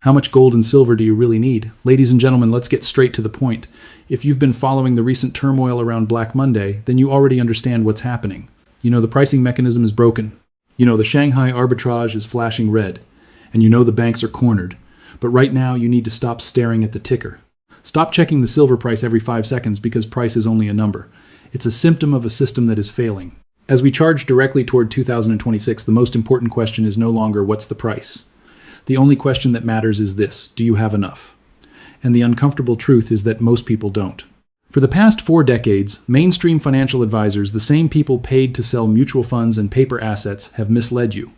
How much gold and silver do you really need? Ladies and gentlemen, let's get straight to the point. If you've been following the recent turmoil around Black Monday, then you already understand what's happening. You know the pricing mechanism is broken. You know the Shanghai arbitrage is flashing red. And you know the banks are cornered. But right now, you need to stop staring at the ticker. Stop checking the silver price every 5 seconds because price is only a number. It's a symptom of a system that is failing. As we charge directly toward 2026, the most important question is no longer what's the price. The only question that matters is this: do you have enough? And the uncomfortable truth is that most people don't. For the past 4 decades, mainstream financial advisors, the same people paid to sell mutual funds and paper assets, have misled you.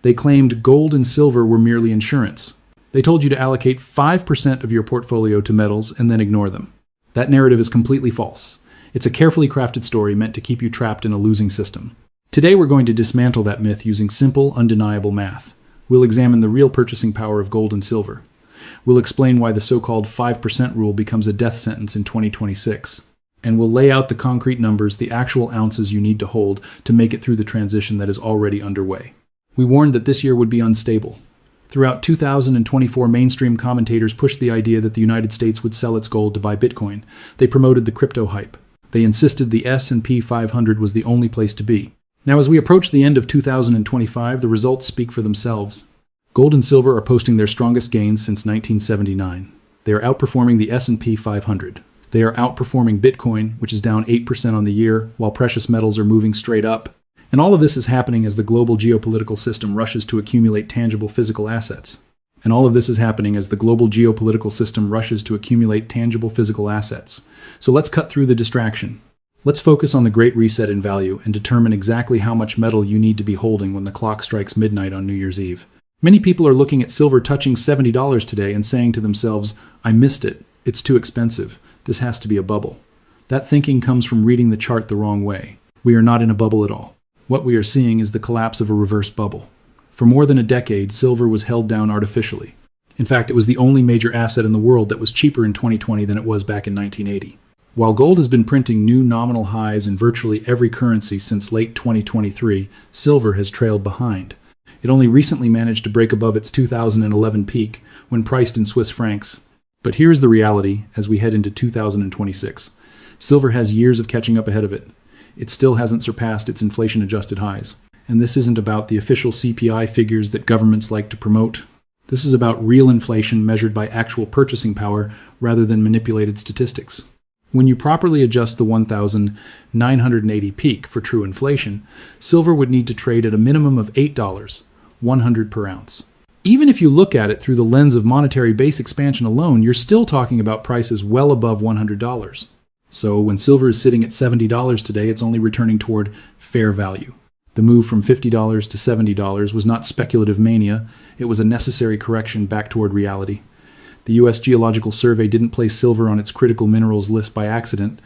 They claimed gold and silver were merely insurance. They told you to allocate 5% of your portfolio to metals and then ignore them. That narrative is completely false. It's a carefully crafted story meant to keep you trapped in a losing system. Today we're going to dismantle that myth using simple, undeniable math. We'll examine the real purchasing power of gold and silver. We'll explain why the so-called 5% rule becomes a death sentence in 2026. And we'll lay out the concrete numbers, the actual ounces you need to hold to make it through the transition that is already underway. We warned that this year would be unstable. Throughout 2024, mainstream commentators pushed the idea that the United States would sell its gold to buy Bitcoin. They promoted the crypto hype. They insisted the S&P 500 was the only place to be. Now, as we approach the end of 2025, the results speak for themselves. Gold and silver are posting their strongest gains since 1979. They are outperforming the S&P 500. They are outperforming Bitcoin, which is down 8% on the year, while precious metals are moving straight up. And all of this is happening as the global geopolitical system rushes to accumulate tangible physical assets. And all of this is happening as the global geopolitical system rushes to accumulate tangible physical assets. So let's cut through the distraction. Let's focus on the Great Reset in value and determine exactly how much metal you need to be holding when the clock strikes midnight on New Year's Eve. Many people are looking at silver touching $70 today and saying to themselves, "I missed it. It's too expensive. This has to be a bubble." That thinking comes from reading the chart the wrong way. We are not in a bubble at all. What we are seeing is the collapse of a reverse bubble. For more than a decade, silver was held down artificially. In fact, it was the only major asset in the world that was cheaper in 2020 than it was back in 1980. While gold has been printing new nominal highs in virtually every currency since late 2023, silver has trailed behind. It only recently managed to break above its 2011 peak when priced in Swiss francs. But here's the reality as we head into 2026. Silver has years of catching up ahead of it. It still hasn't surpassed its inflation-adjusted highs. And this isn't about the official CPI figures that governments like to promote. This is about real inflation measured by actual purchasing power rather than manipulated statistics. When you properly adjust the 1,980 peak for true inflation, silver would need to trade at a minimum of $8, $100 per ounce. Even if you look at it through the lens of monetary base expansion alone, you're still talking about prices well above $100. So when silver is sitting at $70 today, it's only returning toward fair value. The move from $50 to $70 was not speculative mania, it was a necessary correction back toward reality. The U.S. Geological Survey didn't place silver on its critical minerals list by accident.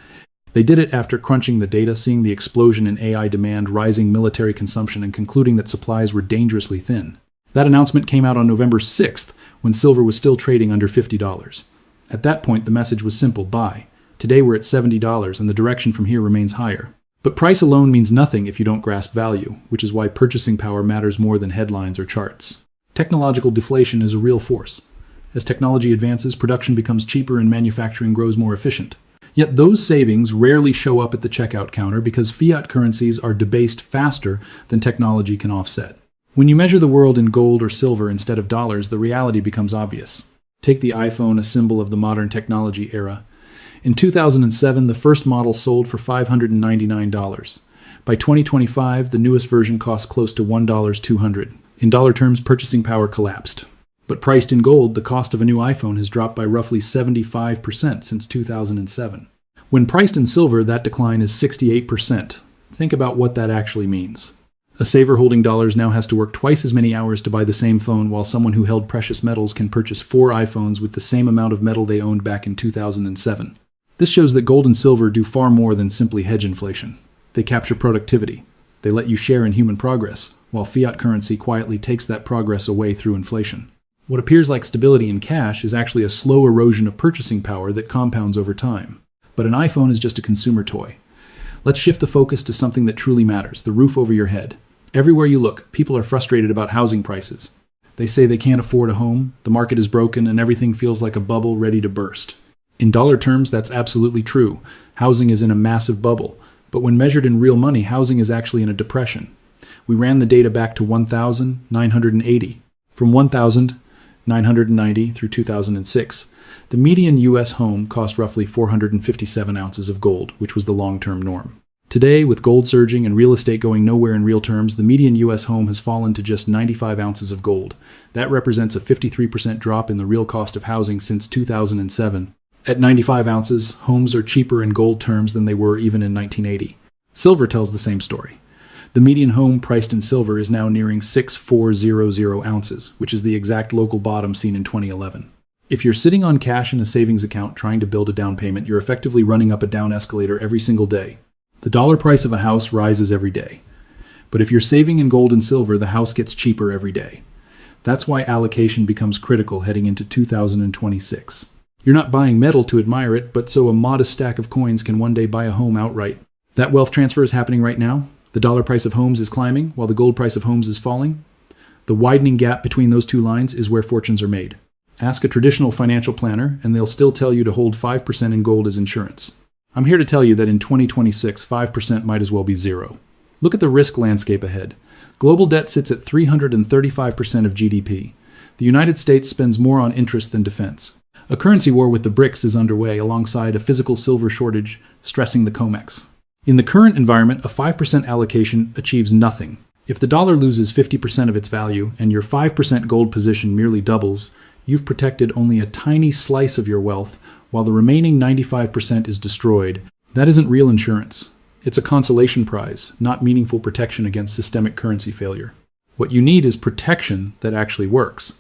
They did it after crunching the data, seeing the explosion in AI demand, rising military consumption, and concluding that supplies were dangerously thin. That announcement came out on November 6th, when silver was still trading under $50. At that point, the message was simple: buy. Today we're at $70, and the direction from here remains higher. But price alone means nothing if you don't grasp value, which is why purchasing power matters more than headlines or charts. Technological deflation is a real force. As technology advances, production becomes cheaper and manufacturing grows more efficient. Yet those savings rarely show up at the checkout counter because fiat currencies are debased faster than technology can offset. When you measure the world in gold or silver instead of dollars, the reality becomes obvious. Take the iPhone, a symbol of the modern technology era. In 2007, the first model sold for $599. By 2025, the newest version costs close to $1.200. In dollar terms, purchasing power collapsed. But priced in gold, the cost of a new iPhone has dropped by roughly 75% since 2007. When priced in silver, that decline is 68%. Think about what that actually means. A saver holding dollars now has to work twice as many hours to buy the same phone, while someone who held precious metals can purchase 4 iPhones with the same amount of metal they owned back in 2007. This shows that gold and silver do far more than simply hedge inflation. They capture productivity. They let you share in human progress, while fiat currency quietly takes that progress away through inflation. What appears like stability in cash is actually a slow erosion of purchasing power that compounds over time. But an iPhone is just a consumer toy. Let's shift the focus to something that truly matters: the roof over your head. Everywhere you look, people are frustrated about housing prices. They say they can't afford a home, the market is broken, and everything feels like a bubble ready to burst. In dollar terms, that's absolutely true. Housing is in a massive bubble. But when measured in real money, housing is actually in a depression. We ran the data back to 1,980. From 1,990 through 2006, the median U.S. home cost roughly 457 ounces of gold, which was the long-term norm. Today, with gold surging and real estate going nowhere in real terms, the median U.S. home has fallen to just 95 ounces of gold. That represents a 53% drop in the real cost of housing since 2007. At 95 ounces, homes are cheaper in gold terms than they were even in 1980. Silver tells the same story. The median home priced in silver is now nearing 6,400 ounces, which is the exact local bottom seen in 2011. If you're sitting on cash in a savings account trying to build a down payment, you're effectively running up a down escalator every single day. The dollar price of a house rises every day. But if you're saving in gold and silver, the house gets cheaper every day. That's why allocation becomes critical heading into 2026. You're not buying metal to admire it, but so a modest stack of coins can one day buy a home outright. That wealth transfer is happening right now. The dollar price of homes is climbing, while the gold price of homes is falling. The widening gap between those two lines is where fortunes are made. Ask a traditional financial planner, and they'll still tell you to hold 5% in gold as insurance. I'm here to tell you that in 2026, 5% might as well be zero. Look at the risk landscape ahead. Global debt sits at 335% of GDP. The United States spends more on interest than defense. A currency war with the BRICS is underway alongside a physical silver shortage stressing the COMEX. In the current environment, a 5% allocation achieves nothing. If the dollar loses 50% of its value and your 5% gold position merely doubles, you've protected only a tiny slice of your wealth while the remaining 95% is destroyed. That isn't real insurance. It's a consolation prize, not meaningful protection against systemic currency failure. What you need is protection that actually works.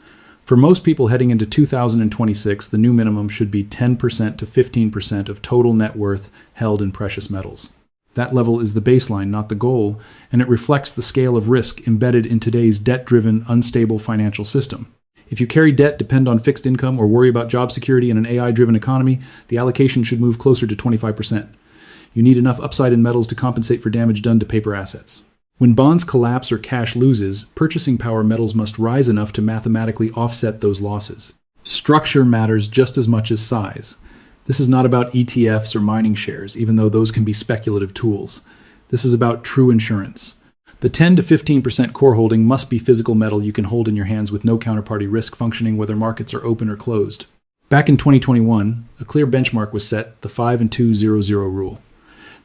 For most people heading into 2026, the new minimum should be 10% to 15% of total net worth held in precious metals. That level is the baseline, not the goal, and it reflects the scale of risk embedded in today's debt-driven, unstable financial system. If you carry debt, depend on fixed income, or worry about job security in an AI-driven economy, the allocation should move closer to 25%. You need enough upside in metals to compensate for damage done to paper assets. When bonds collapse or cash loses, purchasing power metals must rise enough to mathematically offset those losses. Structure matters just as much as size. This is not about ETFs or mining shares, even though those can be speculative tools. This is about true insurance. The 10 to 15% core holding must be physical metal you can hold in your hands with no counterparty risk, functioning whether markets are open or closed. Back in 2021, a clear benchmark was set, the 5 and 200 rule.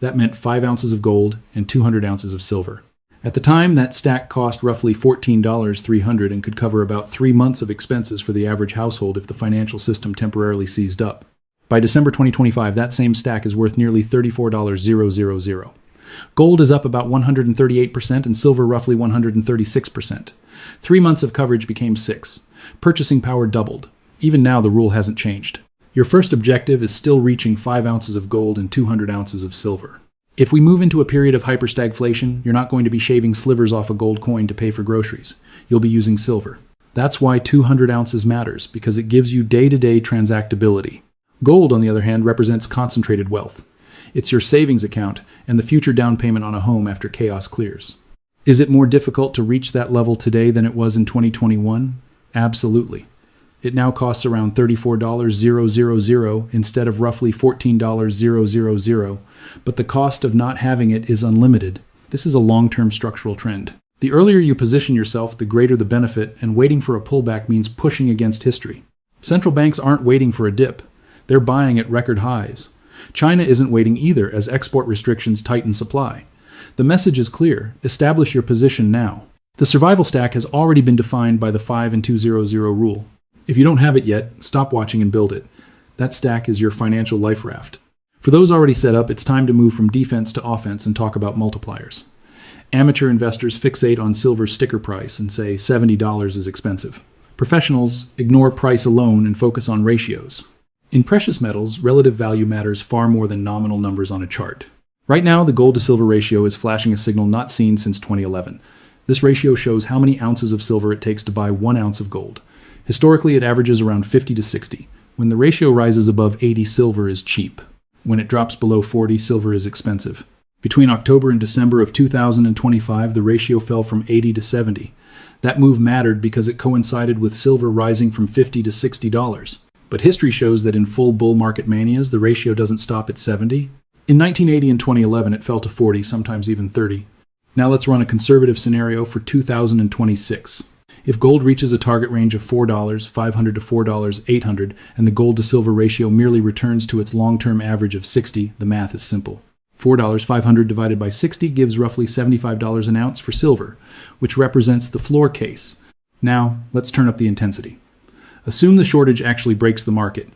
That meant 5 ounces of gold and 200 ounces of silver. At the time, that stack cost roughly $14,300 and could cover about 3 months of expenses for the average household if the financial system temporarily seized up. By December 2025, that same stack is worth nearly $34,000. Gold is up about 138% and silver roughly 136%. 3 months of coverage became 6. Purchasing power doubled. Even now, the rule hasn't changed. Your first objective is still reaching 5 ounces of gold and 200 ounces of silver. If we move into a period of hyperstagflation, you're not going to be shaving slivers off a gold coin to pay for groceries. You'll be using silver. That's why 200 ounces matters, because it gives you day-to-day transactability. Gold, on the other hand, represents concentrated wealth. It's your savings account and the future down payment on a home after chaos clears. Is it more difficult to reach that level today than it was in 2021? Absolutely. It now costs around $34,000 instead of roughly $14,000, but the cost of not having it is unlimited. This is a long-term structural trend. The earlier you position yourself, the greater the benefit, and waiting for a pullback means pushing against history. Central banks aren't waiting for a dip. They're buying at record highs. China isn't waiting either as export restrictions tighten supply. The message is clear. Establish your position now. The survival stack has already been defined by the 5 and 200 rule. If you don't have it yet, stop watching and build it. That stack is your financial life raft. For those already set up, it's time to move from defense to offense and talk about multipliers. Amateur investors fixate on silver's sticker price and say $70 is expensive. Professionals ignore price alone and focus on ratios. In precious metals, relative value matters far more than nominal numbers on a chart. Right now, the gold to silver ratio is flashing a signal not seen since 2011. This ratio shows how many ounces of silver it takes to buy 1 ounce of gold. Historically, it averages around 50 to 60. When the ratio rises above 80, silver is cheap. When it drops below 40, silver is expensive. Between October and December of 2025, the ratio fell from 80 to 70. That move mattered because it coincided with silver rising from $50 to $60. But history shows that in full bull market manias, the ratio doesn't stop at 70. In 1980 and 2011, it fell to 40, sometimes even 30. Now let's run a conservative scenario for 2026. If gold reaches a target range of $4.500 to $4.800, and the gold to silver ratio merely returns to its long-term average of 60, the math is simple. $4.500 divided by 60 gives roughly $75 an ounce for silver, which represents the floor case. Now, let's turn up the intensity. Assume the shortage actually breaks the market.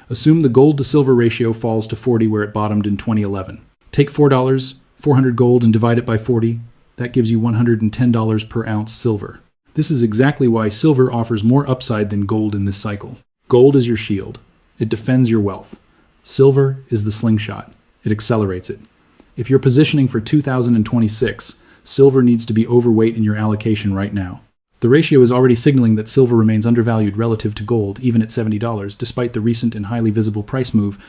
Assume the gold to silver ratio falls to 40 where it bottomed in 2011. Take $4 gold and divide it by 40. That gives you $110 per ounce silver. This is exactly why silver offers more upside than gold in this cycle. Gold is your shield. It defends your wealth. Silver is the slingshot. It accelerates it. If you're positioning for 2026, silver needs to be overweight in your allocation right now. The ratio is already signaling that silver remains undervalued relative to gold, even at $70, despite the recent and highly visible price move.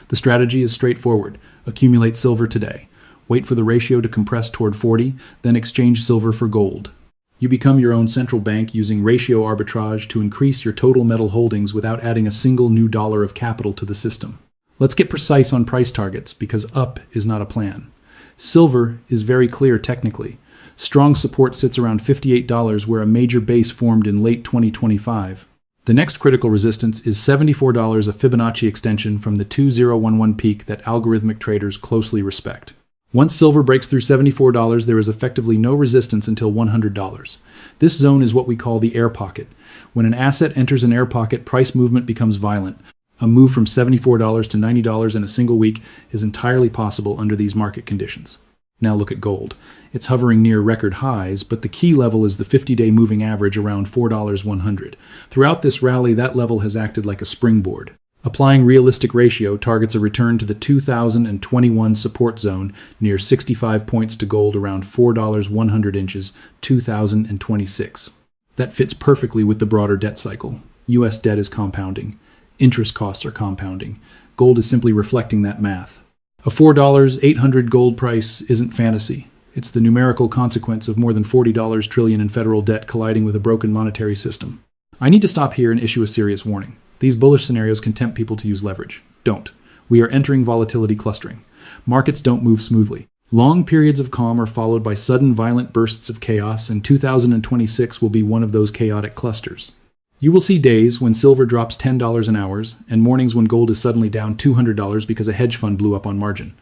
The strategy is straightforward. Accumulate silver today. Wait for the ratio to compress toward 40, then exchange silver for gold. You become your own central bank using ratio arbitrage to increase your total metal holdings without adding a single new dollar of capital to the system. Let's get precise on price targets, because up is not a plan. Silver is very clear technically. Strong support sits around $58, where a major base formed in late 2025. The next critical resistance is $74, a Fibonacci extension from the 2011 peak that algorithmic traders closely respect. Once silver breaks through $74, there is effectively no resistance until $100. This zone is what we call the air pocket. When an asset enters an air pocket, price movement becomes violent. A move from $74 to $90 in a single week is entirely possible under these market conditions. Now look at gold. It's hovering near record highs, but the key level is the 50-day moving average around $4.100. Throughout this rally, that level has acted like a springboard. Applying realistic ratio targets a return to the 2021 support zone near 65 points to gold around $4.100 inches, 2026. That fits perfectly with the broader debt cycle. U.S. debt is compounding. Interest costs are compounding. Gold is simply reflecting that math. A $4.800 gold price isn't fantasy. It's the numerical consequence of more than $40 trillion in federal debt colliding with a broken monetary system. I need to stop here and issue a serious warning. These bullish scenarios can tempt people to use leverage. Don't. We are entering volatility clustering. Markets don't move smoothly. Long periods of calm are followed by sudden violent bursts of chaos, and 2026 will be one of those chaotic clusters. You will see days when silver drops $10 an hour, and mornings when gold is suddenly down $200 because a hedge fund blew up on margin.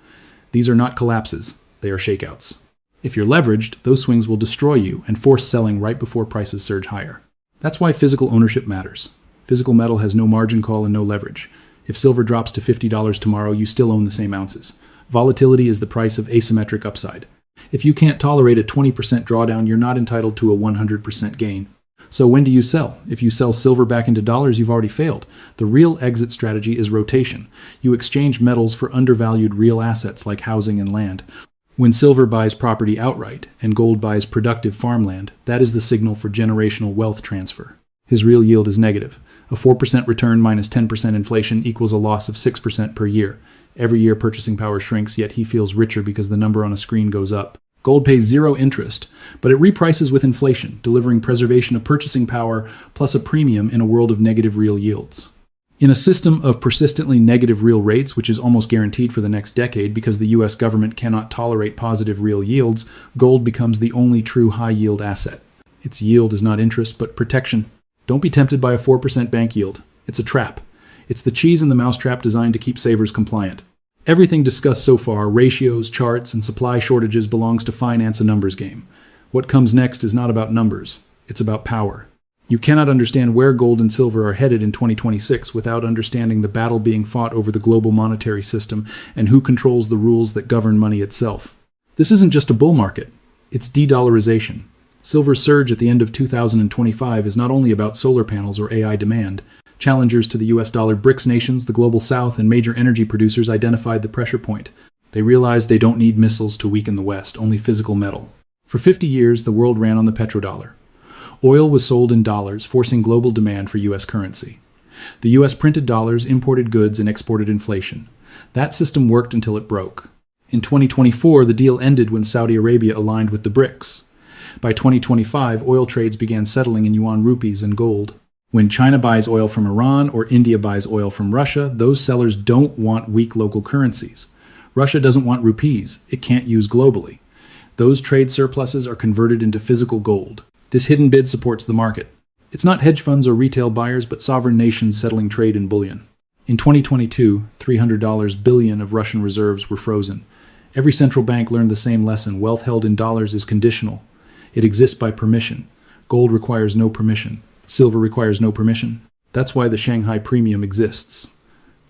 These are not collapses, they are shakeouts. If you're leveraged, those swings will destroy you and force selling right before prices surge higher. That's why physical ownership matters. Physical metal has no margin call and no leverage. If silver drops to $50 tomorrow, you still own the same ounces. Volatility is the price of asymmetric upside. If you can't tolerate a 20% drawdown, you're not entitled to a 100% gain. So when do you sell? If you sell silver back into dollars, you've already failed. The real exit strategy is rotation. You exchange metals for undervalued real assets like housing and land. When silver buys property outright and gold buys productive farmland, that is the signal for generational wealth transfer. His real yield is negative. A 4% return minus 10% inflation equals a loss of 6% per year. Every year purchasing power shrinks, yet he feels richer because the number on a screen goes up. Gold pays zero interest, but it reprices with inflation, delivering preservation of purchasing power plus a premium in a world of negative real yields. In a system of persistently negative real rates, which is almost guaranteed for the next decade because the U.S. government cannot tolerate positive real yields, gold becomes the only true high-yield asset. Its yield is not interest, but protection. Don't be tempted by a 4% bank yield. It's a trap. It's the cheese in the mousetrap designed to keep savers compliant. Everything discussed so far, ratios, charts, and supply shortages, belongs to finance, a numbers game. What comes next is not about numbers. It's about power. You cannot understand where gold and silver are headed in 2026 without understanding the battle being fought over the global monetary system and who controls the rules that govern money itself. This isn't just a bull market. It's de-dollarization. Silver's surge at the end of 2025 is not only about solar panels or AI demand. Challengers to the US dollar, BRICS nations, the global south, and major energy producers identified the pressure point. They realized they don't need missiles to weaken the West, only physical metal. For 50 years, the world ran on the petrodollar. Oil was sold in dollars, forcing global demand for US currency. The US printed dollars, imported goods, and exported inflation. That system worked until it broke. In 2024, the deal ended when Saudi Arabia aligned with the BRICS. By 2025, oil trades began settling in yuan rupees and gold. When China buys oil from Iran or India buys oil from Russia, those sellers don't want weak local currencies. Russia doesn't want rupees. It can't use globally. Those trade surpluses are converted into physical gold. This hidden bid supports the market. It's not hedge funds or retail buyers, but sovereign nations settling trade in bullion. In 2022, $300 billion of Russian reserves were frozen. Every central bank learned the same lesson. Wealth held in dollars is conditional. It exists by permission. Gold requires no permission. Silver requires no permission. That's why the Shanghai premium exists.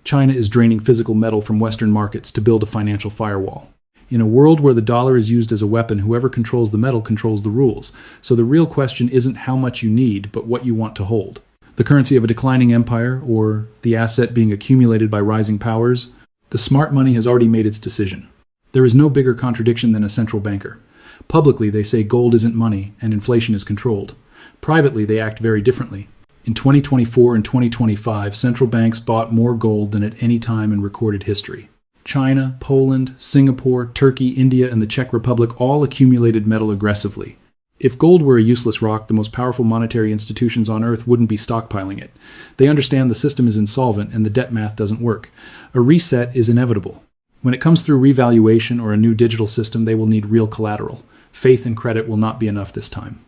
China is draining physical metal from Western markets to build a financial firewall. In a world where the dollar is used as a weapon, whoever controls the metal controls the rules. So the real question isn't how much you need, but what you want to hold. The currency of a declining empire, or the asset being accumulated by rising powers, the smart money has already made its decision. There is no bigger contradiction than a central banker. Publicly, they say gold isn't money and inflation is controlled. Privately, they act very differently. In 2024 and 2025, central banks bought more gold than at any time in recorded history. China, Poland, Singapore, Turkey, India, and the Czech Republic all accumulated metal aggressively. If gold were a useless rock, the most powerful monetary institutions on earth wouldn't be stockpiling it. They understand the system is insolvent and the debt math doesn't work. A reset is inevitable. When it comes through revaluation or a new digital system, they will need real collateral. Faith and credit will not be enough this time.